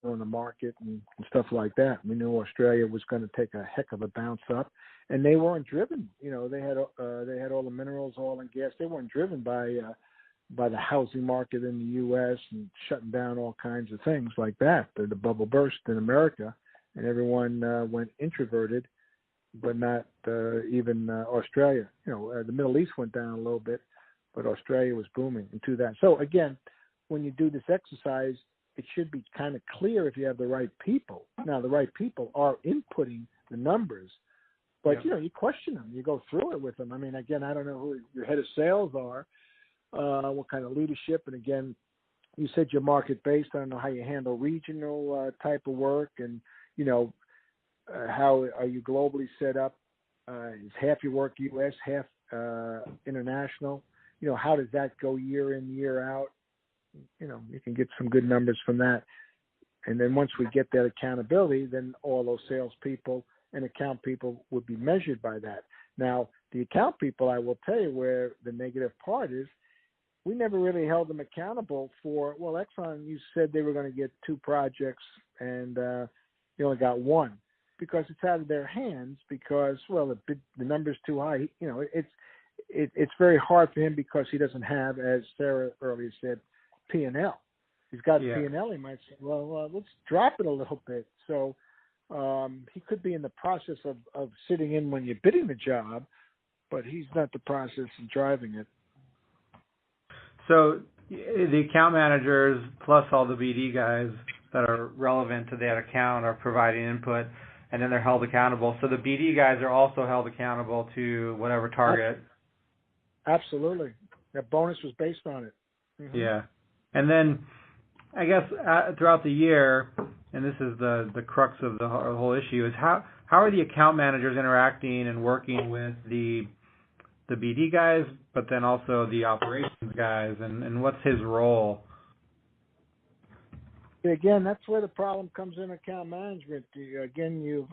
on the market and stuff like that. We knew Australia was going to take a heck of a bounce up, and they weren't driven. They had all the minerals, oil and gas. They weren't driven by the housing market in the U.S. and shutting down all kinds of things like that. The bubble burst in America, and everyone went introverted, but not even Australia. The Middle East went down a little bit, but Australia was booming into that. So again, when you do this exercise, it should be kind of clear if you have the right people. Now, the right people are inputting the numbers, but you question them. You go through it with them. I mean, again, I don't know who your head of sales are, what kind of leadership, and again, you said you're market based. I don't know how you handle regional type of work, and how are you globally set up? Is half your work U.S., half international? How does that go year in, year out? You can get some good numbers from that. And then once we get that accountability, then all those salespeople and account people would be measured by that. Now, the account people, I will tell you where the negative part is, we never really held them accountable for, well, Exxon, you said they were going to get 2 projects and you only got 1, because it's out of their hands because, well, the number's too high. It's very hard for him because he doesn't have, as Sarah earlier said, P&L. He's got P&L. He might say, well, let's drop it a little bit. So he could be in the process of sitting in when you're bidding the job, but he's not the process of driving it. So the account managers plus all the BD guys that are relevant to that account are providing input, and then they're held accountable. So the BD guys are also held accountable to whatever target. Absolutely. That bonus was based on it. Mm-hmm. Yeah. And then I guess throughout the year, and this is the crux of the whole issue, is how are the account managers interacting and working with the BD guys, but then also the operations guys, and what's his role? Again, that's where the problem comes in account management. Again,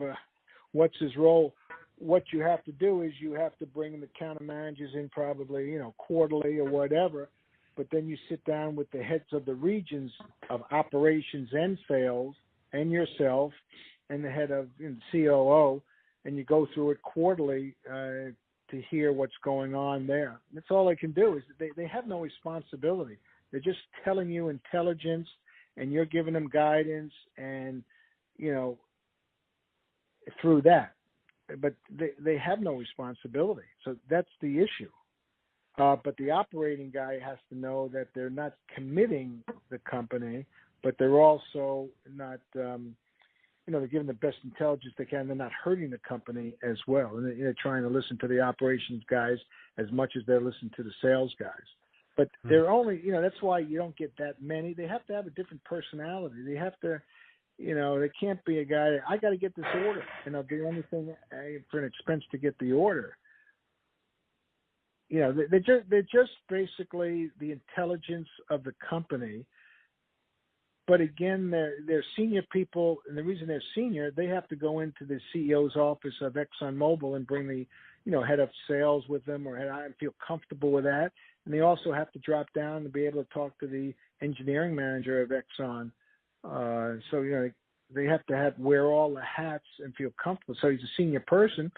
what's his role? What you have to do is you have to bring the account managers in probably, quarterly or whatever, but then you sit down with the heads of the regions of operations and sales and yourself and the head of COO, and you go through it quarterly to hear what's going on there. That's all they can do. Is they have no responsibility. They're just telling you intelligence, and you're giving them guidance, and through that. But they have no responsibility. So that's the issue. But the operating guy has to know that they're not committing the company, but they're also not, they're giving the best intelligence they can. They're not hurting the company as well. And they're trying to listen to the operations guys as much as they're listening to the sales guys. But they're only, that's why you don't get that many. They have to have a different personality. They have to, they can't be a guy, I got to get this order, and I'll do anything for an expense to get the order. They're just basically the intelligence of the company. But again, they're senior people, and the reason they're senior, they have to go into the CEO's office of ExxonMobil and bring the, head of sales with them, or I feel comfortable with that. And they also have to drop down to be able to talk to the engineering manager of Exxon. So, they have to wear all the hats and feel comfortable. So he's a senior person,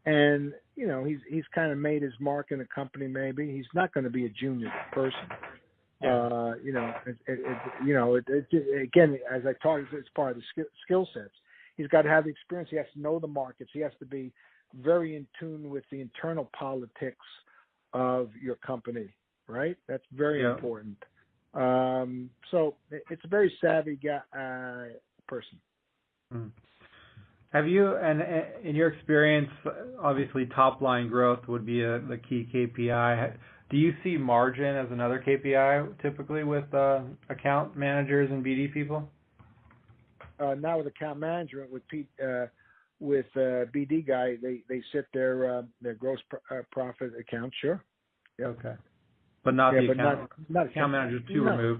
and, he's kind of made his mark in the company maybe. He's not going to be a junior person. Again, as I talked, it's part of the skill sets. He's got to have the experience. He has to know the markets. He has to be very in tune with the internal politics of your company, right? That's very important. So it's a very savvy guy, person. Have you, and in your experience, obviously top line growth would be the key KPI. Do you see margin as another KPI typically with account managers and BD people? Not with account management. With BD guy, they set their gross profit account. Sure. Yeah. Okay. But not the account. Not account managers to remove.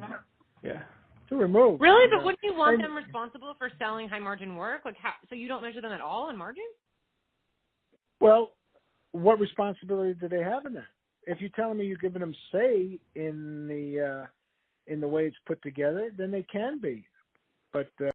Yeah. To remove. Really? But wouldn't you want them responsible for selling high margin work? So you don't measure them at all in margin? Well, what responsibility do they have in that? If you're telling me you're giving them say in the way it's put together, then they can be. but